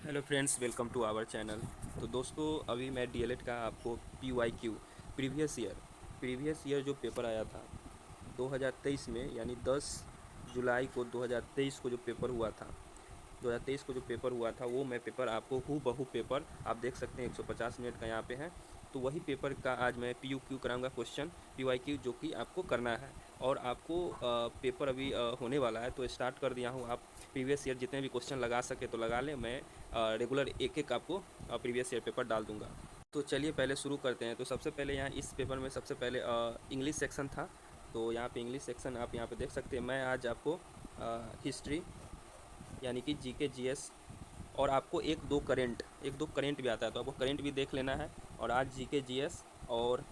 Hello friends, welcome to our channel. तो दोस्तों, अभी मैं डीएलएड का आपको पीवाईक्यू प्रीवियस ईयर जो पेपर आया था 2023 में, यानी 10 जुलाई को 2023 को जो पेपर हुआ था 2023 को जो पेपर हुआ था वो मैं पेपर आपको हूबहू बहू पेपर आप देख सकते हैं, 150 मिनट का यहाँ पे है। तो वही पेपर का आज मैं पीयूक्यू कराऊंगा, क्वेश्चन पीवाईक्यू, जो कि आपको करना है। और आपको पेपर अभी होने वाला है, तो स्टार्ट कर दिया हूँ। आप प्रीवियस ईयर जितने भी क्वेश्चन लगा सके तो लगा लें। मैं रेगुलर एक एक आपको प्रीवियस ईयर पेपर डाल दूंगा। तो चलिए पहले शुरू करते हैं। तो सबसे पहले यहाँ इस पेपर में सबसे पहले इंग्लिश सेक्शन था। तो यहाँ पे इंग्लिश सेक्शन आप यहाँ पे देख सकते हैं। मैं आज आपको हिस्ट्री यानी कि जीके जीएस, और आपको एक दो करेंट भी आता है, तो आपको करेंट भी देख लेना है। और आज जीके जीएस और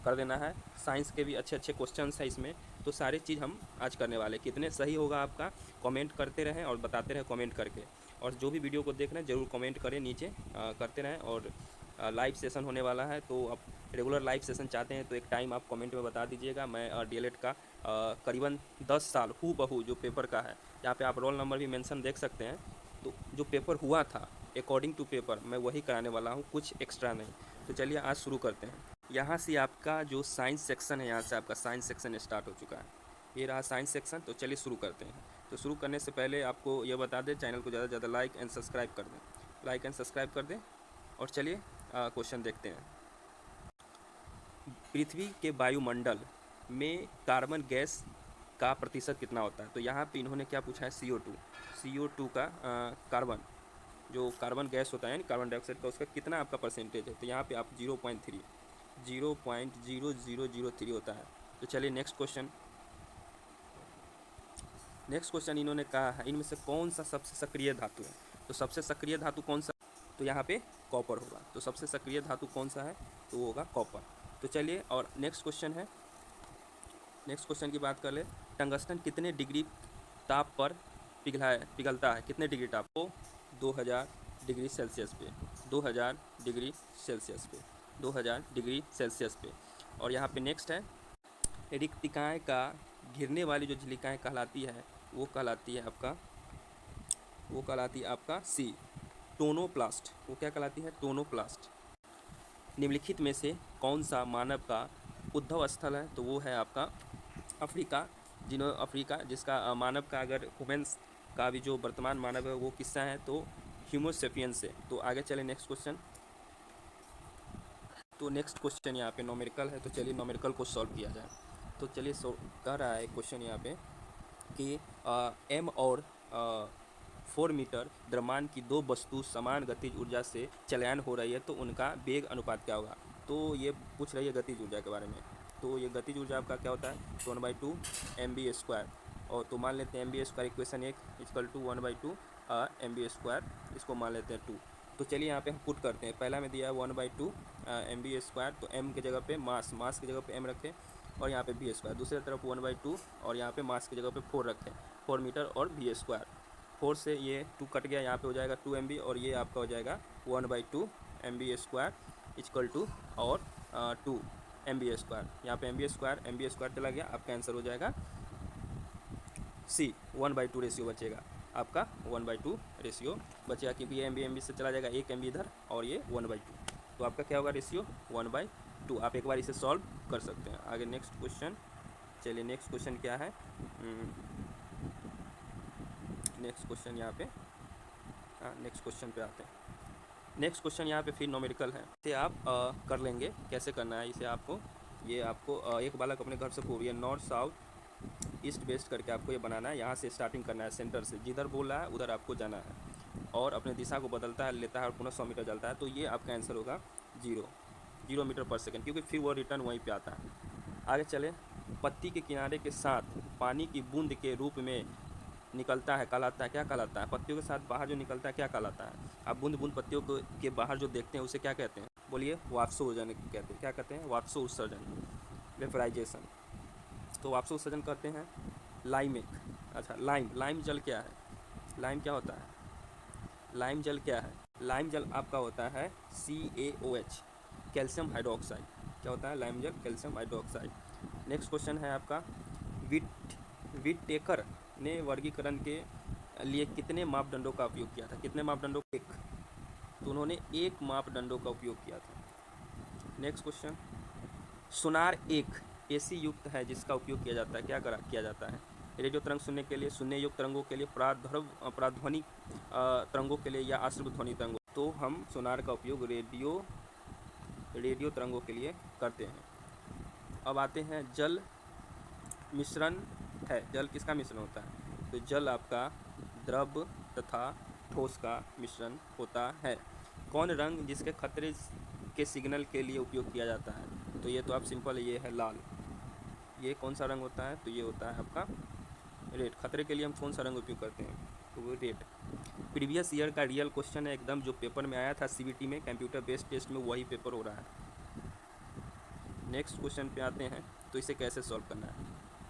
कर देना है। साइंस के भी अच्छे अच्छे क्वेश्चंस हैं इसमें। तो सारी चीज़ हम आज करने वाले। कितने सही होगा आपका कमेंट करते रहें और बताते रहें कमेंट करके। और जो भी वीडियो को देख रहे हैं ज़रूर कमेंट करें नीचे, करते रहें। और लाइव सेशन होने वाला है, तो आप रेगुलर लाइव सेशन चाहते हैं तो एक टाइम आप कमेंट में बता दीजिएगा। मैं डीएलएड का करीबन 10 साल हूबहू जो पेपर का है, यहाँ पे आप रोल नंबर भी मेंशन देख सकते हैं। तो जो पेपर हुआ था अकॉर्डिंग टू पेपर मैं वही कराने वाला हूँ, कुछ एक्स्ट्रा नहीं। तो चलिए आज शुरू करते हैं। यहाँ से आपका जो साइंस सेक्शन है, यहाँ से आपका साइंस सेक्शन स्टार्ट हो चुका है। ये रहा साइंस सेक्शन। तो चलिए शुरू करते हैं। तो शुरू करने से पहले आपको यह बता दें, चैनल को ज़्यादा से ज़्यादा लाइक एंड सब्सक्राइब कर दें। लाइक एंड सब्सक्राइब कर दें। और चलिए क्वेश्चन देखते हैं। पृथ्वी के वायुमंडल में कार्बन गैस का प्रतिशत कितना होता है? तो यहाँ पे इन्होंने क्या पूछा है, CO2 का कार्बन, जो कार्बन गैस होता है यानी कार्बन डाइऑक्साइड का, उसका कितना आपका परसेंटेज है? तो यहाँ पे आप 0.0003 होता है। तो चलिए नेक्स्ट क्वेश्चन इन्होंने कहा है, इनमें से कौन सा सबसे सक्रिय धातु है? तो सबसे सक्रिय धातु कौन सा? तो यहाँ पे कॉपर होगा। तो सबसे सक्रिय धातु कौन सा है? तो वो होगा कॉपर। तो चलिए और नेक्स्ट क्वेश्चन की बात कर ले। टंगस्टन कितने डिग्री ताप पर पिघलता है? कितने डिग्री ताप को? 2000 डिग्री सेल्सियस पे, 2000 डिग्री सेल्सियस पे, 2000 डिग्री सेल्सियस पे। और यहाँ पे नेक्स्ट है, रिक्तिकाएँ का घिरने वाली जो झिल्लिकाएँ कहलाती है वो कहलाती है आपका सी, टोनोप्लास्ट। वो क्या कहलाती है? टोनोप्लास्ट। निम्नलिखित में से कौन सा मानव का उद्भव स्थल है? तो वो है आपका अफ्रीका। अफ्रीका, जिसका मानव का, अगर ह्यूमन्स का भी जो वर्तमान मानव है वो किससा है? तो ह्यूमोसेपियंस से। तो आगे चले नेक्स्ट क्वेश्चन। तो नेक्स्ट क्वेश्चन यहाँ पे नोमेरिकल है। तो चलिए नोमेरिकल को सॉल्व किया जाए। तो चलिए कह रहा है क्वेश्चन यहाँ पे कि एम और 4 मीटर द्रव्यमान की दो वस्तु समान गतिज ऊर्जा से चलयान हो रही है, तो उनका वेग अनुपात क्या होगा? तो ये पूछ रही है गतिज ऊर्जा के बारे में। तो ये गतिज ऊर्जा आपका क्या होता है? तो 1/2 mv²। और तो मान लेते हैं mv² इक्वेशन 1 = 1/2 mv², इसको मान लेते हैं 2। तो चलिए यहाँ पे हम पुट करते हैं। पहला में दिया है 1/2 mv², तो m की जगह पे मास की जगह पे m रखें, और यहाँ पे v²। दूसरी तरफ 1/2 और यहाँ पे मास की जगह पे 4 रखें, 4 मीटर और v²। 4 से ये 2 कट गया, यहाँ पे हो जाएगा 2 mv, और ये आपका हो जाएगा 1/2 mv² इक्वल टू और 2 mv²। यहाँ पे mv² चला गया, आपका आंसर हो जाएगा सी, 1/2 रेशियो बचेगा आपका। 1/2 रेशियो बचेगा, क्योंकि ये एम बी से चला जाएगा, 1 MB इधर और ये 1/2। तो आपका क्या होगा रेशियो? 1/2। आप एक बार इसे सॉल्व कर सकते हैं। आगे नेक्स्ट क्वेश्चन। चलिए नेक्स्ट क्वेश्चन क्या है? नेक्स्ट क्वेश्चन यहाँ पे, नेक्स्ट क्वेश्चन पे आते हैं। नेक्स्ट क्वेश्चन यहाँ पे फिर नोमेरिकल है। इसे आप कर लेंगे। कैसे करना है इसे आपको? ये आपको एक बालक अपने घर से पूर्व, नॉर्थ साउथ ईस्ट वेस्ट करके आपको ये बनाना है। यहाँ से स्टार्टिंग करना है, सेंटर से, जिधर बोल रहा है उधर आपको जाना है, और अपने दिशा को बदलता है, लेता है और पुनः 100 मीटर चलता है। तो ये आपका आंसर होगा 0 मीटर पर सेकेंड, क्योंकि फिर वो रिटर्न वहीं पे आता है। आगे चले। पत्ती के किनारे के साथ पानी की बूंद के रूप में निकलता है, कहलाता है, क्या कहलाता है? पत्तियों के साथ बाहर जो निकलता है क्या कहलाता है? आप बूंद बूंद पत्तियों के बाहर जो देखते हैं उसे क्या कहते हैं? बोलिए। वाष्पोत्सर्जन कहते हैं। क्या कहते हैं? वाष्पोत्सर्जन, वेपराइजेशन। तो वाष्पोत्सर्जन कहते हैं लाइमेक। अच्छा, लाइम जल क्या है? लाइम क्या होता है? लाइम जल क्या है? लाइम जल आपका होता है CaOH, कैल्शियम हाइड्रोक्साइड। क्या होता है? लाइम जल कैल्शियम हाइड्रोक्साइड। नेक्स्ट क्वेश्चन है आपका, विट विटेकर ने वर्गीकरण के लिए कितने मापदंडों का उपयोग किया था? कितने मापदंडों? एक। तो उन्होंने एक मापदंडों का उपयोग किया था। नेक्स्ट क्वेश्चन, सोनार एक ऐसी युक्त है जिसका उपयोग किया जाता है, क्या किया जाता है? रेडियो तरंग सुनने के लिए, शून्य युक्त तरंगों के लिए, प्राध्वनिक तरंगों के लिए, या आश्रित ध्वनि तरंगों। तो हम सोनार का उपयोग रेडियो तरंगों के लिए करते हैं। अब आते हैं, जल मिश्रण है। जल किसका मिश्रण होता है? तो जल आपका द्रव तथा ठोस का मिश्रण होता है। कौन रंग जिसके खतरे के सिग्नल के लिए उपयोग किया जाता है? तो ये तो आप सिंपल, ये है लाल। ये कौन सा रंग होता है? तो ये होता है आपका रेड। खतरे के लिए हम कौन सा रंग उपयोग करते हैं? तो वो रेड। प्रीवियस ईयर का रियल क्वेश्चन है एकदम, जो पेपर में आया था सीबीटी में, कंप्यूटर बेस्ड टेस्ट में, वही पेपर हो रहा है। नेक्स्ट क्वेश्चन पे आते हैं, तो इसे कैसे सॉल्व करना है।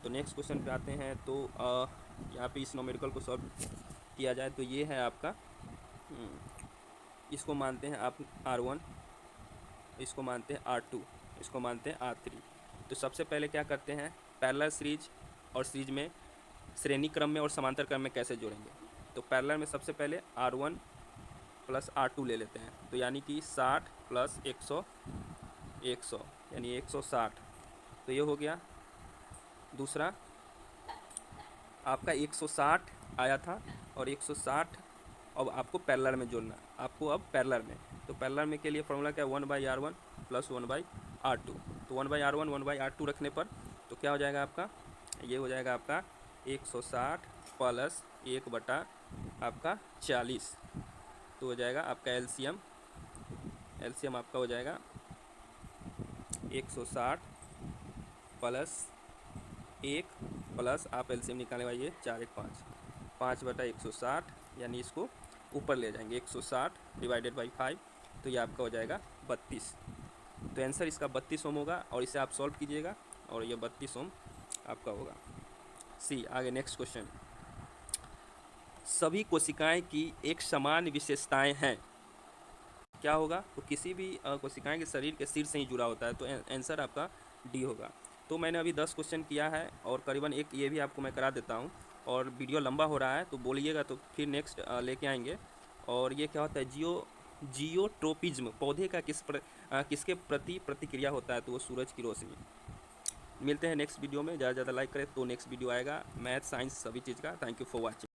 तो नेक्स्ट क्वेश्चन पे आते हैं, तो यहाँ पे इस न्यूमेरिकल को सॉल्व किया जाए तो ये है आपका, इसको मानते हैं आप R1, इसको मानते हैं R2, इसको मानते हैं R3। तो सबसे पहले क्या करते हैं, पैरेलल सीरीज और सीरीज में श्रेणी क्रम में और समांतर क्रम में कैसे जोड़ेंगे। तो पैरेलल में सबसे पहले R1 प्लस R2 ले लेते हैं, तो यानी कि 60 प्लस 100 यानी 160। तो ये हो गया। दूसरा आपका 160 आया था, और 160 अब आपको पैरेलल में जोड़ना है, आपको अब पैरेलल में। तो पैरेलल में के लिए फॉर्मूला क्या है, 1/R1 प्लस 1/R2। तो 1/R1 1/R2 रखने पर तो क्या हो जाएगा आपका, ये हो जाएगा आपका 160 प्लस 1 आपका 40। तो हो जाएगा आपका एलसीएम आपका हो जाएगा 160 प्लस 1 प्लस आप एलसीएम निकालने वाली 4 1 5, 5/160, यानी इसको ऊपर ले जाएंगे 160 डिवाइडेड बाई 5, तो ये आपका हो जाएगा 32। तो आंसर इसका 32 ओम होगा, और इसे आप सॉल्व कीजिएगा और ये 32 ओम आपका होगा। सी। आगे नेक्स्ट क्वेश्चन, सभी कोशिकाएं की एक समान विशेषताएं हैं, क्या होगा? तो किसी भी कोशिकाएं के शरीर के सिर से ही जुड़ा होता है, तो आंसर आपका डी होगा। तो मैंने अभी 10 क्वेश्चन किया है, और करीबन एक ये भी आपको मैं करा देता हूँ, और वीडियो लंबा हो रहा है तो बोलिएगा, तो फिर नेक्स्ट लेके आएंगे। और ये क्या होता है, जियोट्रोपिज्म, पौधे का किसके प्रति प्रतिक्रिया होता है? तो वो सूरज की रोशनी। मिलते हैं नेक्स्ट वीडियो में, ज़्यादा से ज़्यादा लाइक करें तो नेक्स्ट वीडियो आएगा, मैथ साइंस सभी चीज़ का। Thank you for watching.